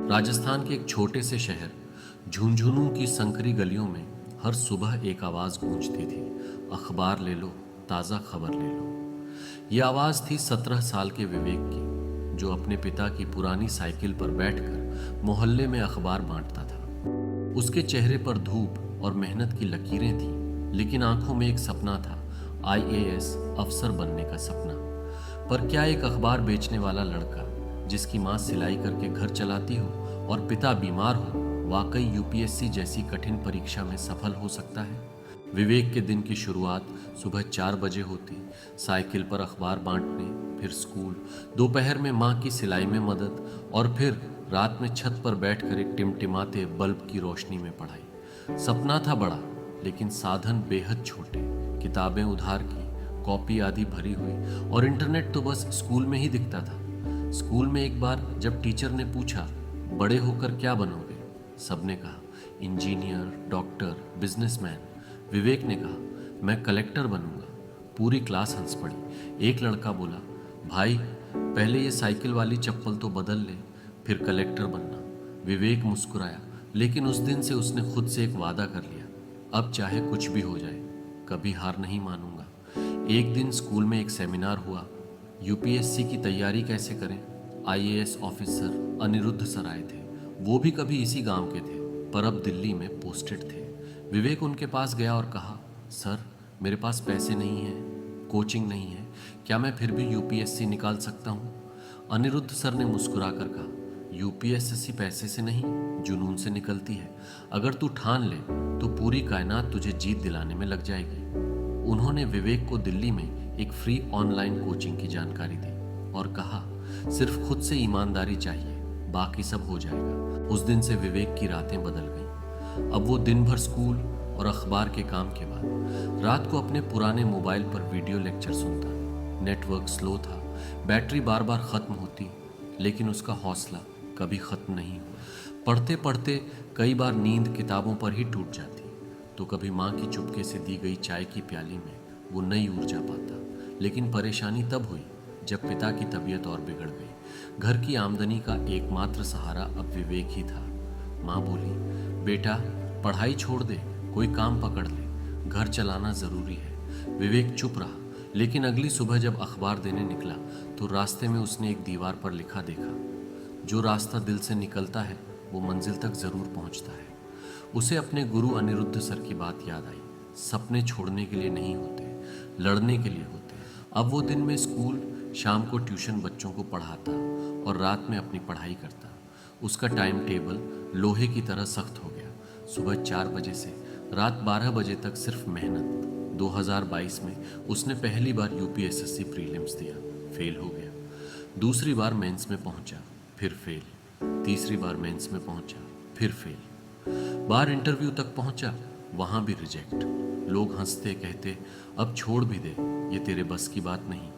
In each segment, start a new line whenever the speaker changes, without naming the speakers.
राजस्थान के एक छोटे से शहर झुंझुनू की संकरी गलियों में हर सुबह एक आवाज़ गूंजती थी। अखबार ले लो, ताज़ा खबर ले लो। ये आवाज़ थी 17 साल के विवेक की, जो अपने पिता की पुरानी साइकिल पर बैठकर मोहल्ले में अखबार बांटता था। उसके चेहरे पर धूप और मेहनत की लकीरें थीं, लेकिन आंखों में एक सपना था, आईएएस अफसर बनने का सपना। पर क्या एक अखबार बेचने वाला लड़का, जिसकी माँ सिलाई करके घर चलाती हो और पिता बीमार हो, वाकई यूपीएससी जैसी कठिन परीक्षा में सफल हो सकता है? विवेक के दिन की शुरुआत सुबह 4 बजे होती। साइकिल पर अखबार बांटने, फिर स्कूल, दोपहर में माँ की सिलाई में मदद और फिर रात में छत पर बैठकर एक टिमटिमाते बल्ब की रोशनी में पढ़ाई। सपना था बड़ा, लेकिन साधन बेहद छोटे। किताबें उधार की, कॉपी आदि भरी हुई और इंटरनेट तो बस स्कूल में ही दिखता था। स्कूल में एक बार जब टीचर ने पूछा, बड़े होकर क्या बनोगे? सबने कहा, इंजीनियर, डॉक्टर, बिजनेसमैन। विवेक ने कहा, मैं कलेक्टर बनूंगा। पूरी क्लास हंस पड़ी। एक लड़का बोला, भाई पहले ये साइकिल वाली चप्पल तो बदल ले, फिर कलेक्टर बनना। विवेक मुस्कुराया, लेकिन उस दिन से उसने खुद से एक वादा कर लिया, अब चाहे कुछ भी हो जाए, कभी हार नहीं मानूंगा। एक दिन स्कूल में एक सेमिनार हुआ, यूपीएससी की तैयारी कैसे करें। आईएएस ऑफिसर अनिरुद्ध सर आए थे। वो भी कभी इसी गांव के थे, पर अब दिल्ली में पोस्टेड थे। विवेक उनके पास गया और कहा, सर मेरे पास पैसे नहीं हैं, कोचिंग नहीं है, क्या मैं फिर भी यूपीएससी निकाल सकता हूँ? अनिरुद्ध सर ने मुस्कुरा कर कहा, यूपीएससी पैसे से नहीं, जुनून से निकलती है। अगर तू ठान ले तो पूरी कायनात तुझे जीत दिलाने में लग जाएगी। उन्होंने विवेक को दिल्ली में एक फ्री ऑनलाइन कोचिंग की जानकारी दी और कहा, सिर्फ खुद से ईमानदारी चाहिए, बाकी सब हो जाएगा। उस दिन से विवेक की रातें बदल गईं। अब वो दिन भर स्कूल और अखबार के काम के बाद रात को अपने पुराने मोबाइल पर वीडियो लेक्चर सुनता। नेटवर्क स्लो था, बैटरी बार बार खत्म होती, लेकिन उसका हौसला कभी खत्म नहीं हुआ। पढ़ते पढ़ते कई बार नींद किताबों पर ही टूट जाती, तो कभी माँ की चुपके से दी गई चाय की प्याली में वो नई ऊर्जा पाता। लेकिन परेशानी तब हुई जब पिता की तबीयत और बिगड़ गई। घर की आमदनी का एकमात्र सहारा अब विवेक ही था। माँ बोली, बेटा पढ़ाई छोड़ दे, कोई काम पकड़ ले, घर चलाना ज़रूरी है। विवेक चुप रहा, लेकिन अगली सुबह जब अखबार देने निकला तो रास्ते में उसने एक दीवार पर लिखा देखा, जो रास्ता दिल से निकलता है वो मंजिल तक ज़रूर पहुंचता है। उसे अपने गुरु अनिरुद्ध सर की बात याद आई, सपने छोड़ने के लिए नहीं होते, लड़ने के लिए होते हैं। अब वो दिन में स्कूल, शाम को ट्यूशन बच्चों को पढ़ाता और रात में अपनी पढ़ाई करता। उसका टाइम टेबल लोहे की तरह सख्त हो गया। सुबह 4 बजे से रात 12 बजे तक सिर्फ मेहनत। 2022 में उसने पहली बार यूपीएससी प्रीलिम्स दिया, फेल हो गया। दूसरी बार मेंस में पहुंचा, फिर फेल। तीसरी बार मेंस में पहुंचा, फिर फेल। बार इंटरव्यू तक पहुंचा, वहां भी रिजेक्ट। लोग हंसते, कहते अब छोड़ भी दे, ये तेरे बस की बात नहीं।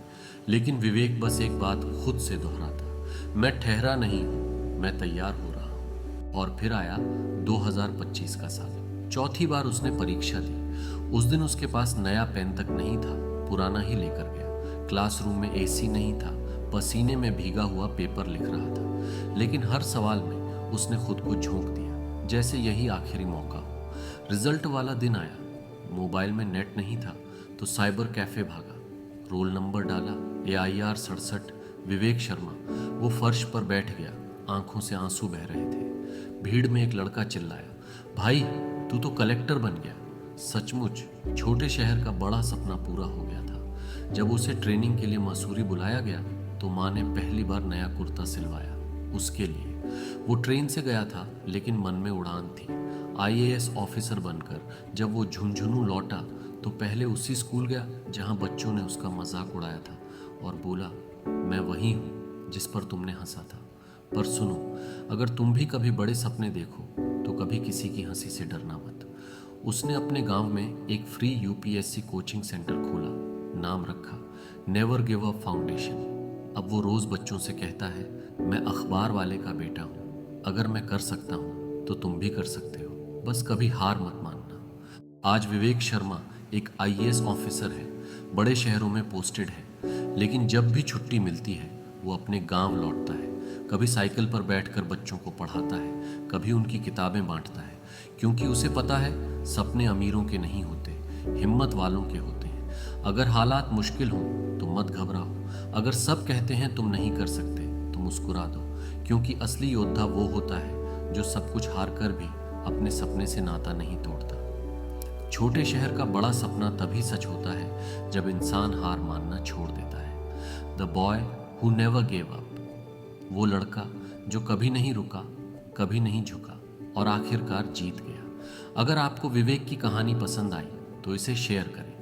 लेकिन विवेक बस एक बात खुद से दोहराता, मैं ठहरा नहीं हूं, मैं तैयार हो रहा हूं। और फिर आया 2025 का साल। चौथी बार उसने परीक्षा दी। उस दिन उसके पास नया पेन तक नहीं था, पुराना ही लेकर गया। क्लासरूम में एसी नहीं था, पसीने में भीगा हुआ पेपर लिख रहा था। लेकिन हर सवाल में उसने खुद को झोंक दिया, जैसे यही आखिरी मौका हो। रिजल्ट वाला दिन आया। मोबाइल में नेट नहीं था तो साइबर कैफे भागा, रोल नंबर डाला, AIR 67 विवेक शर्मा। वो फर्श पर बैठ गया, आंखों से आंसू बह रहे थे। भीड़ में एक लड़का चिल्लाया, भाई तू तो कलेक्टर बन गया। सचमुच छोटे शहर का बड़ा सपना पूरा हो गया था। जब उसे ट्रेनिंग के लिए मसूरी बुलाया गया तो माँ ने पहली बार नया कुर्ता सिलवाया उसके लिए। वो ट्रेन से गया था, लेकिन मन में उड़ान थी। आईएएस ऑफिसर बनकर जब वो झुंझुनू लौटा तो पहले उसी स्कूल गया जहां बच्चों ने उसका मजाक उड़ाया था और बोला, मैं वही हूं जिस पर तुमने हंसा था। पर सुनो, अगर तुम भी कभी बड़े सपने देखो तो कभी किसी की हंसी से डरना मत। उसने अपने गांव में एक फ्री यूपीएससी कोचिंग सेंटर खोला, नाम रखा नेवर गिव अप फाउंडेशन। अब वो रोज बच्चों से कहता है, मैं अखबार वाले का बेटा हूँ, अगर मैं कर सकता हूँ तो तुम भी कर सकते हो, बस कभी हार मत मानना। आज विवेक शर्मा एक आईएएस ऑफिसर है, बड़े शहरों में पोस्टेड है, लेकिन जब भी छुट्टी मिलती है वो अपने गांव लौटता है। कभी साइकिल पर बैठकर बच्चों को पढ़ाता है, कभी उनकी किताबें बांटता है, क्योंकि उसे पता है सपने अमीरों के नहीं होते, हिम्मत वालों के होते हैं। अगर हालात मुश्किल हों तो मत घबराओ। अगर सब कहते हैं तुम नहीं कर सकते तो मुस्कुरा दो, क्योंकि असली योद्धा वो होता है जो सब कुछ हार कर भी अपने सपने से नाता नहीं तोड़ता। छोटे शहर का बड़ा सपना तभी सच होता है जब इंसान हार मानना छोड़ देता है। The boy who never gave up, वो लड़का जो कभी नहीं रुका, कभी नहीं झुका और आखिरकार जीत गया। अगर आपको विवेक की कहानी पसंद आई तो इसे शेयर करें,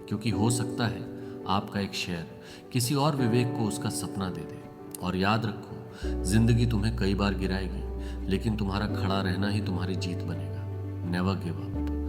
क्योंकि हो सकता है आपका एक शेयर किसी और विवेक को उसका सपना दे दे। और याद रखो, जिंदगी तुम्हें कई बार गिराएगी, लेकिन तुम्हारा खड़ा रहना ही तुम्हारी जीत बनेगा। Never give up.